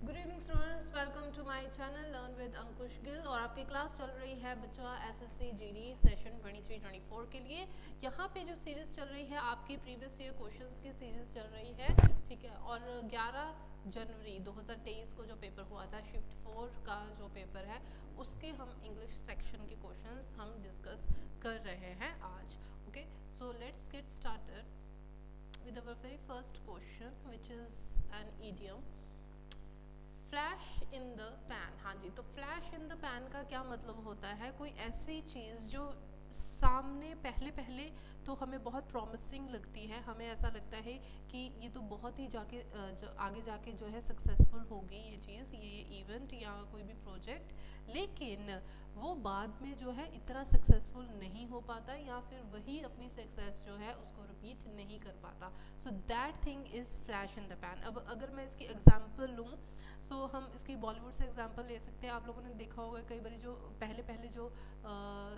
Good evening students, welcome to my channel learn with Ankush Gill. और आपकी class चल रही है बच्चा एसएससी जीडी सेशन 23-24 के लिए। यहाँ पे जो सीरीज़ चल रही है आपकी प्रीवियस ईयर क्वेश्चंस की सीरीज़ चल रही है, ठीक है। और 11 जनवरी 2023 को जो पेपर हुआ था शिफ्ट 4 का जो पेपर है, उसके हम इंग्लिश सेक्शन के क्वेश्चंस हम डिस्कस कर रहे हैं आज। Okay, so let's get started with our very first question which is an idiom, flash in the pan. हाँ जी, तो फ्लैश इन द पैन का क्या मतलब होता है? कोई ऐसी चीज़ जो सामने पहले पहले तो हमें बहुत प्रॉमिसिंग लगती है, हमें ऐसा लगता है कि ये तो बहुत ही आगे जाके जो है सक्सेसफुल होगी ये चीज़, ये इवेंट या कोई भी प्रोजेक्ट, लेकिन वो बाद में जो है इतना सक्सेसफुल नहीं हो पाता या फिर वही अपनी सक्सेस जो है उसको रिपीट नहीं कर पाता। So that thing is flash in the pan. अब अगर मैं इसकी एग्जांपल लूँ, सो हम इसकी बॉलीवुड से एग्जांपल ले सकते हैं। आप लोगों ने देखा होगा कई बार जो पहले पहले जो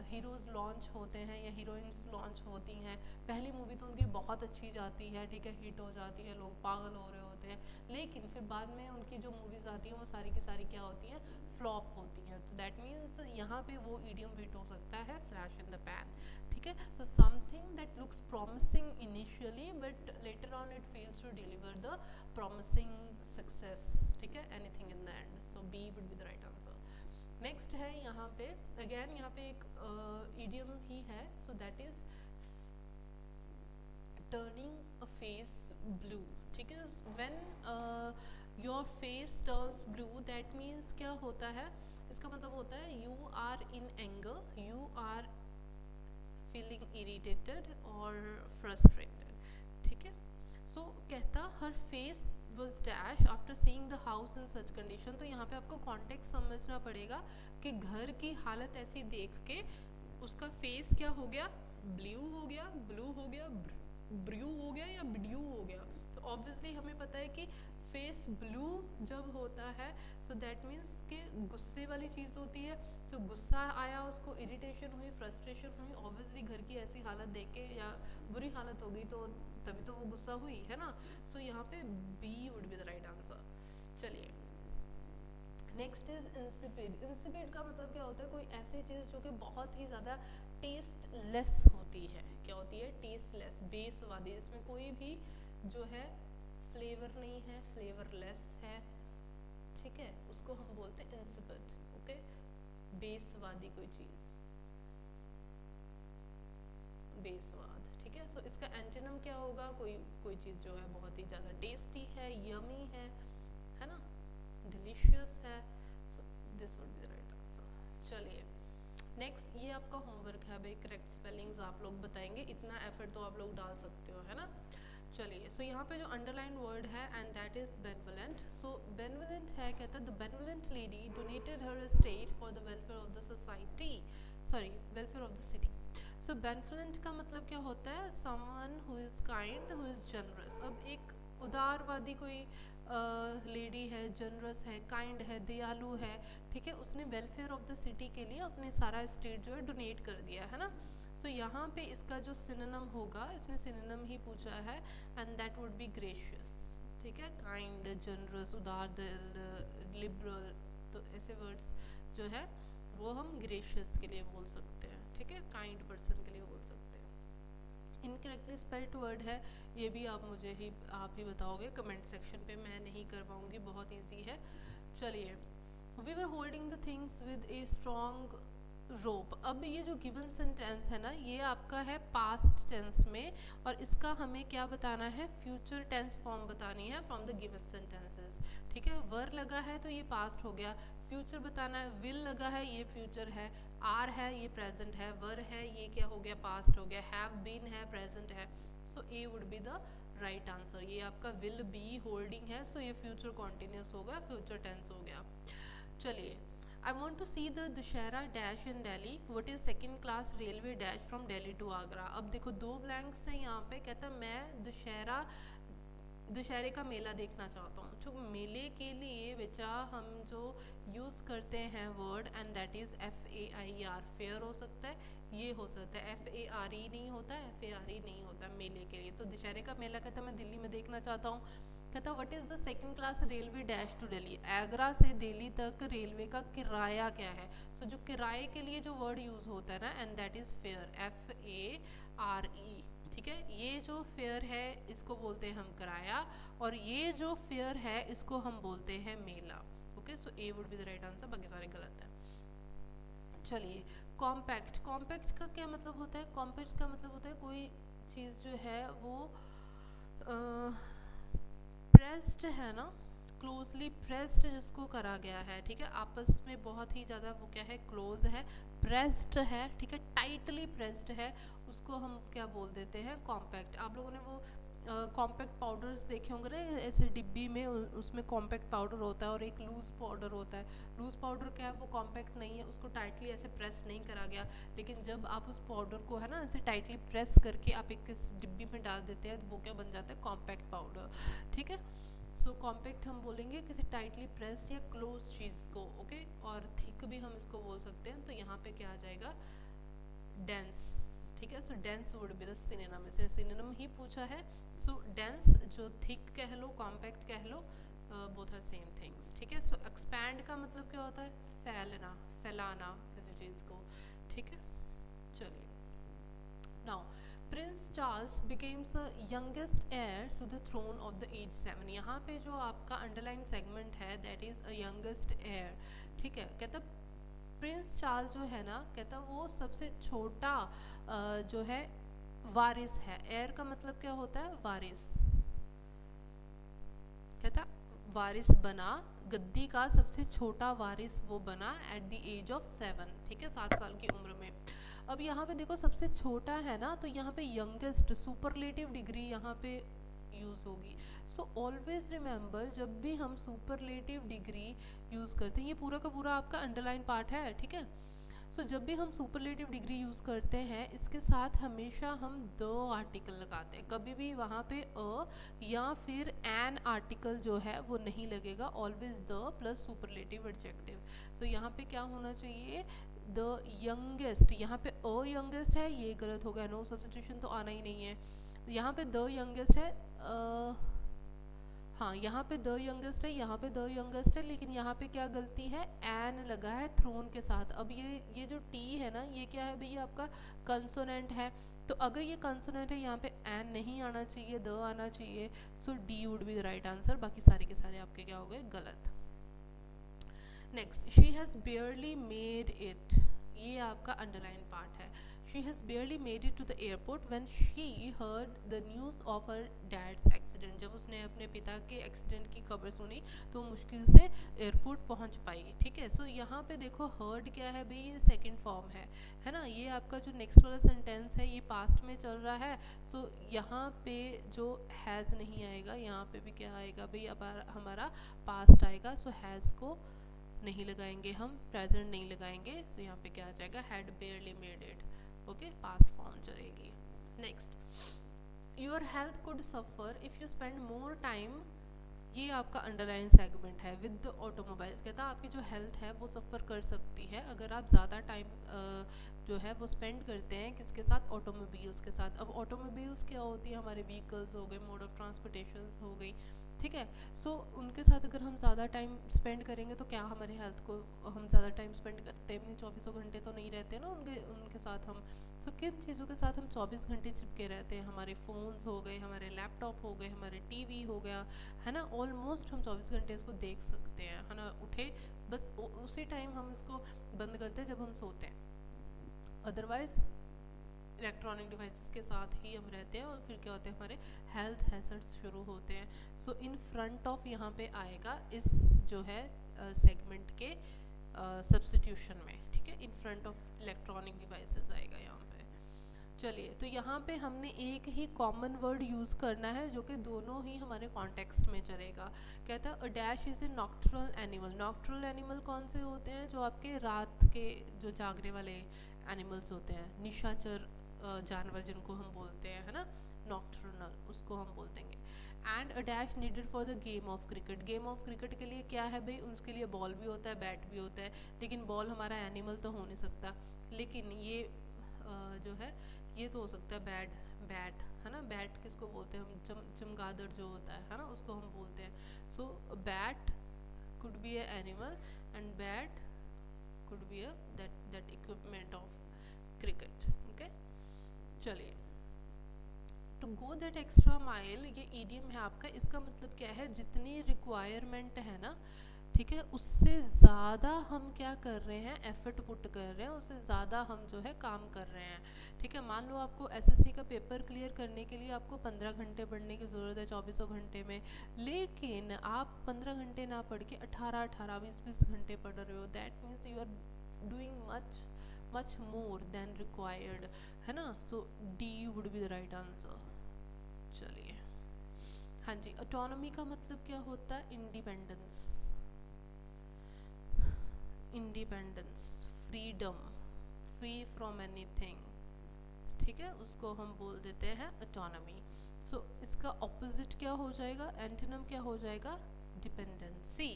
हीरोज़ लॉन्च होते हैं या हीरोइंस लॉन्च होती हैं, पहली मूवी तो उनकी बहुत अच्छी जाती है, ठीक है, हिट हो जाती है, लोग पागल हो रहे होते हैं, लेकिन फिर बाद में उनकी जो मूवीज़ आती हैं वो सारी की सारी क्या होती हैं, फ्लॉप होती हैं। तो दैट मीन्स यहाँ पे वो इडियम फिट हो सकता है, फ्लैश इन द पैन, ठीक है। So something that looks promising initially but later on it fails to deliver the promising success, ठीक है, anything in the end. So B would be the right answer. Next है यहाँ पे, again यहाँ पे एक idiom ही है, so that is turning a face blue, ठीक है। when your face turns blue, that means क्या होता है? इसका मतलब होता है you are in anger, you are feeling irritated or frustrated, ठीक है। सो कहता her face was dash after seeing the house in such condition. तो यहाँ पे आपको कॉन्टेक्स्ट समझना पड़ेगा कि घर की हालत ऐसी देख के उसका फेस क्या हो गया, ब्लू हो गया, ब्लू हो गया, ब्रू हो गया या ब्ड्यू हो गया। तो ऑब्वियसली हमें पता है कि फेस ब्लू जब होता है सो दैट मीन्स कि गुस्से वाली चीज़ होती है। तो गुस्सा आया, उसको इरिटेशन हुई, फ्रस्ट्रेशन हुई, ऑब्वियसली घर की ऐसी हालत देख के या बुरी हालत हो गई तो तभी तो वो गुस्सा हुई है ना। सो यहाँ पे B would be the right answer. चलिए, नेक्स्ट इज इंसिपिड। इंसिपिड का मतलब क्या होता है? कोई ऐसी चीज़ जो कि बहुत ही ज़्यादा टेस्टलेस होती है। क्या होती है? टेस्टलेस, बेस्वादी, इसमें कोई भी जो है फ्लेवर नहीं है, फ्लेवरलेस है, ठीक है, उसको हम बोलते हैं इंसिपिड। ओके, बेस्वादी कोई चीज़, बेस्वाद, ठीक है। सो इसका एंटोनिम क्या होगा? कोई कोई चीज़ जो है बहुत ही ज़्यादा टेस्टी है, यमी है ना, डिलीशियस है। So this would be the right answer. चलिए, नेक्स्ट ये आपका होमवर्क है भाई, करेक्ट स्पेलिंग्स आप लोग बताएंगे, इतना एफर्ट तो आप लोग डाल सकते हो, है ना। चलिए, सो यहाँ पे जो अंडरलाइन वर्ड है and that is benevolent. So benevolent है, कहता है the benevolent lady donated her estate for the welfare of the society, sorry, welfare of the city. So benevolent का मतलब क्या होता है? Someone who is kind, who is generous. अब एक उदारवादी कोई लेडी है, जनरस है, काइंड है, दयालु है, ठीक है, उसने वेलफेयर ऑफ द सिटी के लिए अपने सारा स्टेट जो है डोनेट कर दिया है ना। सो यहाँ पे इसका जो सिनोनिम होगा, इसने सिनोनिम ही पूछा है and that would be gracious, ठीक है, काइंड, जनरस, उदार दिल, लिबरल। तो ऐसे वर्ड्स जो है वो हम ग्रेशियस के लिए बोल सकते हैं, ठीक है, काइंड पर्सन के लिए बोल सकते हैं। इनकरेक्टली स्पेल्ड वर्ड है, ये भी आप ही बताओगे कमेंट सेक्शन पे, मैं नहीं कर पाऊँगी, बहुत ईजी है। चलिए, we were holding the things with a strong rope. अब ये जो गिवन सेंटेंस है ना, ये आपका है पास्ट टेंस में, और इसका हमें क्या बताना है? फ्यूचर टेंस फॉर्म बतानी है फ्रॉम द गिवन सेंटेंसेस, ठीक है। वर लगा है तो ये पास्ट हो गया, फ्यूचर बताना है, विल लगा है ये फ्यूचर है, आर है ये प्रेजेंट है, वर है ये क्या हो गया? पास्ट हो गया, हैव बीन है प्रेजेंट है। So A would be the right answer. ये आपका विल बी होल्डिंग है, सो ये फ्यूचर कॉन्टिन्यूस हो गया, फ्यूचर टेंस हो गया। चलिए, I want to see the Dussehra dash in Delhi. What is second class railway dash from Delhi to Agra? अब देखो दो ब्लैंक्स हैं यहाँ पे, कहता मैं दशहरे का मेला देखना चाहता हूँ। तो मेले के लिए बेचा हम जो यूज़ करते हैं word and that is FAIR, fair हो सकता है, ये हो सकता है, FARE नहीं होता, FARE नहीं होता मेले के लिए। तो दशहरे का मेला कहता मैं दिल्ली में देखना चाहता हूँ, कहता what is the second class railway dash to Delhi, Agra से दिल्ली तक रेलवे का किराया क्या है। सो जो किराए के लिए जो वर्ड यूज होता है ना, and that is fair, FARE, ठीक है। ये जो फेयर है इसको बोलते हैं हम किराया, और ये जो फेयर है इसको हम बोलते हैं मेला। Okay, so A would be the right answer, बाकी सारे गलत हैं। चलिए, कॉम्पैक्ट, कॉम्पैक्ट का क्या मतलब होता है। कॉम्पैक्ट का मतलब होता है कोई चीज़ जो है वो प्रेस्ड है ना, क्लोजली प्रेस्ड जिसको करा गया है, ठीक है, आपस में बहुत ही ज़्यादा वो क्या है, क्लोज है, प्रेस्ड है, ठीक है, टाइटली प्रेस्ड है, उसको हम क्या बोल देते हैं, कॉम्पैक्ट। आप लोगों ने वो कॉम्पैक्ट पाउडर्स देखे होंगे ना, ऐसे डिब्बी में उसमें कॉम्पैक्ट पाउडर होता है और एक लूज पाउडर होता है। लूज पाउडर क्या है, वो कॉम्पैक्ट नहीं है, उसको टाइटली ऐसे प्रेस नहीं करा गया, लेकिन जब आप उस पाउडर को है ना ऐसे टाइटली प्रेस करके आप एक इस डिब्बी में डाल देते हैं, तो वो क्या बन जाता है, कॉम्पैक्ट पाउडर, ठीक है। सो कॉम्पैक्ट हम बोलेंगे किसी टाइटली प्रेस्ड या क्लोज चीज़ को, ओके। और थिक भी हम इसको बोल सकते हैं, तो यहाँ पे क्या आ जाएगा, डेंस, ठीक है। So dense would be the synonym, इसे सिनोनिम ही पूछा है। सो डेंस जो थिक कह लो, कॉम्पैक्ट कह लो, बोथ आर सेम थिंग्स, ठीक है। सो एक्सपैंड का मतलब क्या होता है, फैलना, फैलाना किसी चीज़ को, ठीक है। चलिए, now Prince Charles becomes the youngest heir to the throne of the age 7। यहाँ पे जो आपका अंडरलाइन सेगमेंट है that is a youngest heir, ठीक है। कहता प्रिंस चार्ल्स जो है ना, कहता वो सबसे छोटा जो है वारिस है। हेयर का मतलब क्या होता है, वारिस, कहता वारिस बना, गद्दी का सबसे छोटा वारिस वो बना एट द एज ऑफ 7, ठीक है, 7 साल की उम्र में। अब यहाँ पे देखो सबसे छोटा है ना, तो यहाँ पे यंगेस्ट सुपरलेटिव डिग्री यहाँ पे यूज होगी। सो ऑलवेज रिमेंबर, जब भी हम सुपरलेटिव डिग्री यूज करते हैं, ये पूरा का पूरा आपका अंडरलाइन पार्ट है, ठीक है। सो जब भी हम सुपरलेटिव डिग्री यूज़ करते हैं, इसके साथ हमेशा हम द आर्टिकल लगाते हैं, कभी भी वहाँ पे अ या फिर एन आर्टिकल जो है वो नहीं लगेगा, always the plus superlative adjective. So यहाँ पे क्या होना चाहिए, द यंगेस्ट, यहाँ पे अ यंगेस्ट है, ये गलत हो गया, नो सब्स्टिट्यूशन तो आना ही नहीं है। यहाँ पे द यंगेस्ट है, हाँ यहाँ पे द यंगेस्ट है, यहाँ पे द यंगेस्ट है, लेकिन यहाँ पे क्या गलती है, एन लगा है थ्रोन के साथ। अब ये जो टी है ना, ये क्या है भैया, आपका कंसोनेंट है, तो अगर ये कंसोनेंट है, यहाँ पे एन नहीं आना चाहिए, द आना चाहिए। So D would be the right answer, बाकी सारे के सारे आपके क्या हो गए, गलत। Next, she has barely made it, ये आपका अंडरलाइन पार्ट है। She has barely made it to the airport when she heard the news of her dad's accident. जब उसने अपने पिता के एक्सीडेंट की खबर सुनी तो मुश्किल से एयरपोर्ट पहुंच पाई, ठीक है। सो यहाँ पे देखो हर्ड क्या है भाई, ये सेकंड फॉर्म है ना। ये आपका जो नेक्स्ट वाला सेंटेंस है ये पास्ट में चल रहा है। सो यहाँ पे जो हैज़ नहीं आएगा, यहाँ पे भी क्या आएगा भाई, अब हमारा पास्ट आएगा। सो हैज़ को नहीं लगाएंगे हम, प्रेजेंट नहीं लगाएंगे, तो यहाँ पे क्या आ जाएगा, had barely made it, okay, past form चलेगी। Next, your health could suffer if you spend more time, ये आपका अंडरलाइन सेगमेंट है, विद द ऑटोमोबाइल्स। कहता है आपकी जो हेल्थ है वो सफ़र कर सकती है अगर आप ज़्यादा टाइम जो है वो स्पेंड करते हैं किसके साथ, ऑटोमोबाइल्स के साथ। अब ऑटोमोबाइल्स क्या होती है, हमारे व्हीकल्स हो गए, मोड ऑफ ट्रांसपोर्टेशन हो गई, ठीक है। सो उनके साथ अगर हम ज़्यादा टाइम स्पेंड करेंगे तो क्या हमारे हेल्थ को, हम ज़्यादा टाइम स्पेंड करते हैं, 24 घंटे तो नहीं रहते ना उनके साथ हम। तो किन चीज़ों के साथ हम 24 घंटे चिपके रहते हैं, हमारे फ़ोन्स हो गए, हमारे लैपटॉप हो गए, हमारे टीवी हो गया, है ना। ऑलमोस्ट हम 24 घंटे इसको देख सकते हैं, है ना। उठे बस उसी टाइम हम इसको बंद करते हैं जब हम सोते हैं, अदरवाइज इलेक्ट्रॉनिक डिवाइसेस के साथ ही हम रहते हैं। और फिर क्या होते हैं, हमारे हेल्थ हैजर्ड्स शुरू होते हैं। सो इन फ्रंट ऑफ यहाँ पे आएगा इस जो है सेगमेंट के सब्स्टिट्यूशन में, ठीक है, in front of electronic devices आएगा यहाँ पे। चलिए, तो यहाँ पे हमने एक ही कॉमन वर्ड यूज़ करना है जो कि दोनों ही हमारे कॉन्टेक्स्ट में चलेगा। कहता है a dash is a nocturnal animal. Nocturnal animal कौन से होते हैं, जो आपके रात के जो जागने वाले एनिमल्स होते हैं, निशाचर जानवर जिनको हम बोलते हैं, है ना, नॉक्टर्नल, उसको हम बोल देंगे। And a dash needed for the game of cricket. Game of cricket के लिए क्या है भाई, उसके लिए बॉल भी होता है, बैट भी होता है, लेकिन बॉल हमारा एनिमल तो हो नहीं सकता, लेकिन ये जो है ये तो हो सकता है बैट, है ना, बैट किसको बोलते हैं हम, चमगादड़ जो होता है ना, उसको हम बोलते हैं. सो bat could be a animal and bat could be a that equipment of cricket. Okay, चलिए. To go that extra mile, ये ईडियम है आपका. इसका मतलब क्या है, जितनी रिक्वायरमेंट है ना, ठीक है, उससे ज़्यादा हम क्या कर रहे हैं, एफर्ट पुट कर रहे हैं, उससे ज़्यादा हम जो है काम कर रहे हैं. ठीक है, मान लो आपको एसएससी का पेपर क्लियर करने के लिए आपको 15 घंटे पढ़ने की ज़रूरत है 24 घंटे में, लेकिन आप 15 घंटे ना पढ़ के 18 20 घंटे पढ़ रहे हो. That means you are doing much more than required, है ना. So D would be the right answer. चलिए, हाँ जी. ऑटोनॉमी का मतलब क्या होता है, independence, independence, freedom, free from anything. ठीक है, उसको हम बोल देते हैं ऑटोनॉमी. सो इसका ऑपोजिट क्या हो जाएगा, एंटोनिम क्या हो जाएगा, डिपेंडेंसी.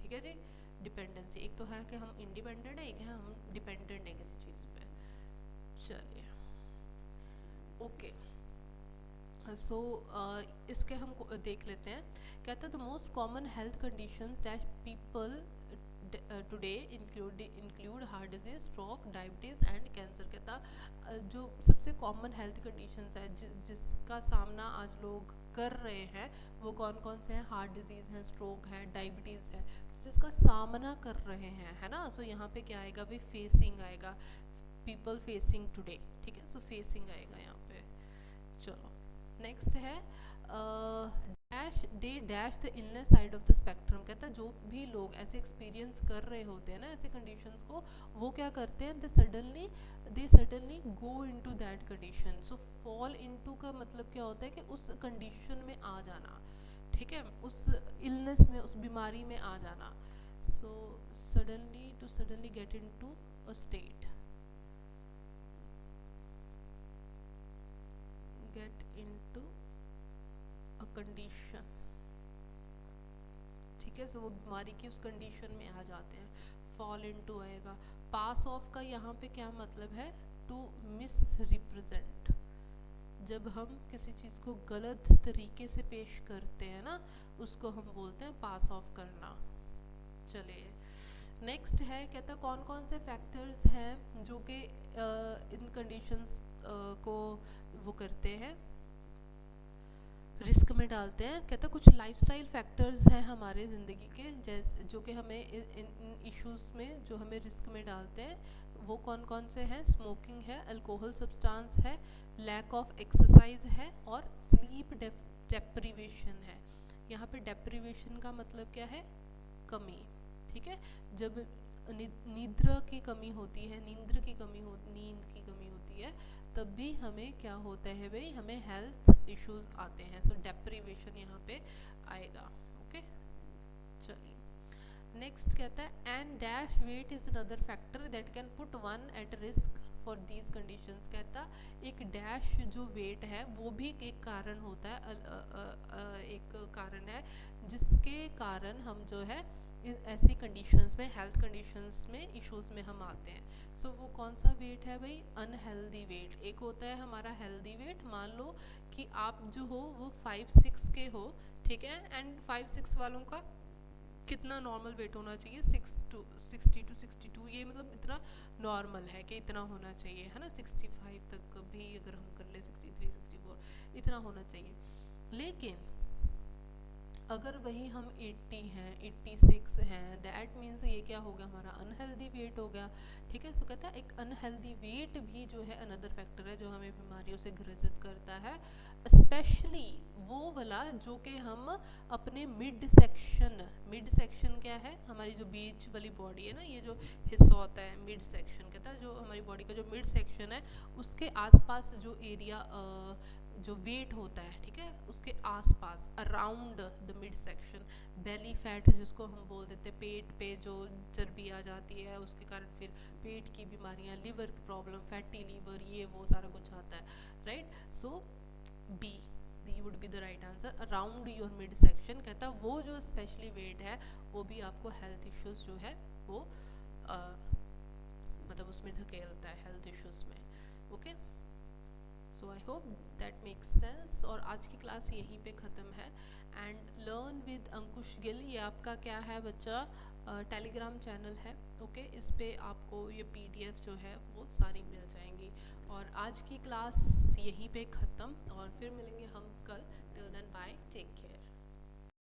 ठीक है जी, डिपेंडेंसी. एक तो है कि हम इंडिपेंडेंट है, एक है हम डिपेंडेंट है किसी चीज़ पे. चलिए, ओके. सो इसके हम देख लेते हैं. कहता है the most common health conditions that people today include heart disease, stroke, diabetes and cancer. कहता जो सबसे कॉमन हेल्थ कंडीशंस है जिसका सामना आज लोग कर रहे हैं, वो कौन कौन से हैं, हार्ट डिजीज़ है, स्ट्रोक है, डायबिटीज़ है, जिसका सामना कर रहे हैं, है ना. सो यहाँ पे क्या आएगा भाई, फेसिंग आएगा, पीपल फेसिंग टुडे. ठीक है, सो फेसिंग आएगा यहाँ पे. चलो, नेक्स्ट है dash they dash the illness side of the spectrum. कहता है जो भी लोग ऐसे एक्सपीरियंस कर रहे होते हैं ना ऐसे कंडीशंस को, वो क्या करते हैं, they suddenly go into that condition. So fall into का मतलब क्या होता है कि उस कंडीशन में आ जाना. ठीक है, उस इलनेस में, उस बीमारी में आ जाना. So suddenly get into a state, get into a condition. ठीक है, सो वो बीमारी की उस कंडीशन में आ जाते हैं. फॉल इनटू आएगा. पास ऑफ का यहाँ पे क्या मतलब है, टू मिस रिप्रेजेंट. जब हम किसी चीज़ को गलत तरीके से पेश करते हैं ना, उसको हम बोलते हैं पास ऑफ करना. चलिए, नेक्स्ट है. कहता कौन कौन से फैक्टर्स हैं जो कि इन कंडीशंस को वो करते हैं, रिस्क में डालते हैं. कहता कुछ लाइफस्टाइल फैक्टर्स हैं हमारे ज़िंदगी के, जैसे जो कि हमें इन इश्यूज़ में जो हमें रिस्क में डालते हैं. वो कौन कौन से हैं, स्मोकिंग है, अल्कोहल सब्सटेंस है, लैक ऑफ एक्सरसाइज है, और स्लीप डेप्रिवेशन है. यहाँ पे डेप्रिवेशन का मतलब क्या है, कमी. ठीक है, जब निद्रा की कमी होती है, नींद की कमी होती है, तब भी हमें क्या होता है भाई, हमें हेल्थ इश्यूज आते हैं. सो डेप्रिवेशन यहाँ पे आएगा. ओके, चलिए. नेक्स्ट कहता है and dash weight is another factor that can put one at risk for these conditions. कहता एक डैश जो वेट है वो भी एक कारण होता है, एक कारण है जिसके कारण हम जो है ऐसी कंडीशंस में, हेल्थ कंडीशंस में, इश्यूज में हम आते हैं. सो वो कौन सा वेट है भाई, अनहेल्दी वेट. एक होता है हमारा हेल्दी वेट. मान लो कि आप जो हो वो 5-6 के हो, ठीक है, एंड 5-6 वालों का कितना नॉर्मल वेट होना चाहिए, 60 to 62. ये मतलब इतना नॉर्मल है कि इतना होना चाहिए, है ना. 65 तक भी अगर हम कर ले, 63 64 इतना होना चाहिए. लेकिन अगर वही हम 80 हैं, 86 हैं, दैट मीन्स ये क्या हो गया, हमारा अनहेल्दी वेट हो गया. ठीक है, सो कहता है एक अनहेल्दी वेट भी जो है अनदर फैक्टर है जो हमें बीमारियों से ग्रसित करता है. स्पेशली वो वाला जो कि हम अपने मिड सेक्शन क्या है, हमारी जो बीच वाली बॉडी है ना, ये जो हिस्सा होता है मिड सेक्शन. कहता है जो हमारी बॉडी का जो मिड सेक्शन है उसके आसपास जो एरिया जो वेट होता है, ठीक है, उसके आसपास around the mid section. Belly fat जिसको हम बोल देते हैं, पेट पे जो चर्बी आ जाती है उसके कारण फिर पेट की बीमारियां, लिवर की प्रॉब्लम, फैटी लीवर, ये वो सारा कुछ आता है. Right, so B would be the right answer, around your mid section. कहता है वो जो स्पेशली वेट है वो भी आपको हेल्थ इश्यूज जो है वो मतलब उसमें धकेलता है, हेल्थ इश्यूज में. Okay, so I hope that makes sense. और आज की क्लास यहीं पे ख़त्म है। And learn with Ankush Gill, ये आपका क्या है बच्चा, टेलीग्राम चैनल है। ओके, इस पे आपको ये पीडीएफ जो है वो सारी मिल जाएंगी। और आज की क्लास यहीं पे ख़त्म, और फिर मिलेंगे हम कल। Till then bye, take care.